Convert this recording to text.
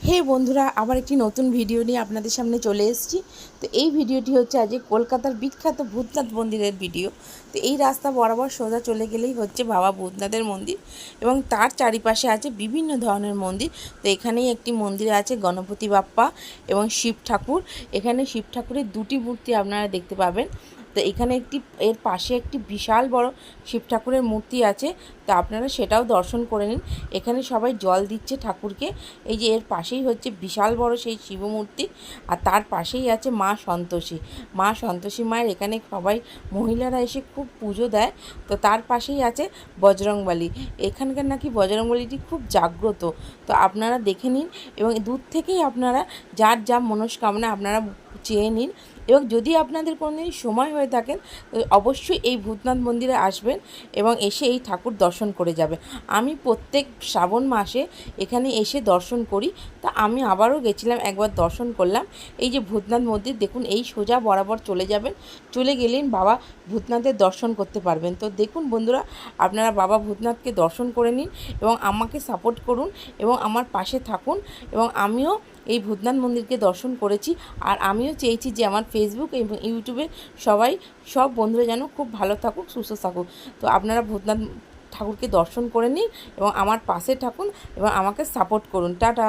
হে বন্ধুরা, আবার একটি নতুন ভিডিও নিয়ে আপনাদের সামনে চলে এসেছি। তো এই ভিডিওটি হচ্ছে আজ কলকাতার বিখ্যাত ভূতনাথ মন্দিরের ভিডিও। তো এই রাস্তা বরাবর সোজা চলে গেলেই হচ্ছে বাবা ভূতনাথের মন্দির এবং তার চারিপাশে আছে বিভিন্ন ধরনের মন্দির। তো এখানেই একটি মন্দির আছে গণপতি বাপ্পা এবং শিব ঠাকুর। এখানে শিব ঠাকুরের দুটি মূর্তি আপনারা দেখতে পাবেন। তো এখানে এর পাশে একটি বিশাল বড় শিব ঠাকুরের মূর্তি আছে। তো আপনারা সেটাও দর্শন করে নিন। এখানে সবাই জল দিচ্ছে ঠাকুরকে। এই যে এর পাশেই হচ্ছে বিশাল বড় সেই শিব মূর্তি, আর তার পাশেই আছে মা সন্তোষী। মা সন্তোষী মায়ের এখানে সবাই মহিলারা এসে খুব পুজো দেয়। তো তার পাশেই আছে বজরংবলী। এখানকার নাকি বজরংবলীটি খুব জাগ্রত। তো আপনারা দেখে নিন এবং দূর থেকেই আপনারা যার যা মনস্কামনা আপনারা চেয়ে নিন। এবং যদি আপনাদের কোনোদিন সময় হয়ে থাকেন অবশ্যই এই ভূতনাথ মন্দিরে আসবেন এবং এসে এই ঠাকুর দর্শন করে যাবেন। আমি প্রত্যেক শ্রাবণ মাসে এখানে এসে দর্শন করি। তা আমি আবারও গেছিলাম, একবার দর্শন করলাম। এই যে ভূতনাথ মন্দির দেখুন, এই সোজা বরাবর চলে যাবেন, চলে গেলেন বাবা ভূতনাথের দর্শন করতে পারবেন। তো দেখুন বন্ধুরা, আপনারা বাবা ভূতনাথকে দর্শন করে নিন এবং আমাকে সাপোর্ট করুন এবং আমার পাশে থাকুন। এবং আমিও এই ভূতনাথ মন্দিরকে দর্শন করেছি, আর আমিও চেয়েছি যে আমার ফেসবুক এবং ইউটিউবে সব বন্ধুরা যেন খুব ভালো থাকুক, সুস্থ থাকুক। তো আপনারা ভূতনাথ ঠাকুরকে দর্শন করে নিন এবং আমার পাশে থাকুন এবং আমাকে সাপোর্ট করুন। টাটা।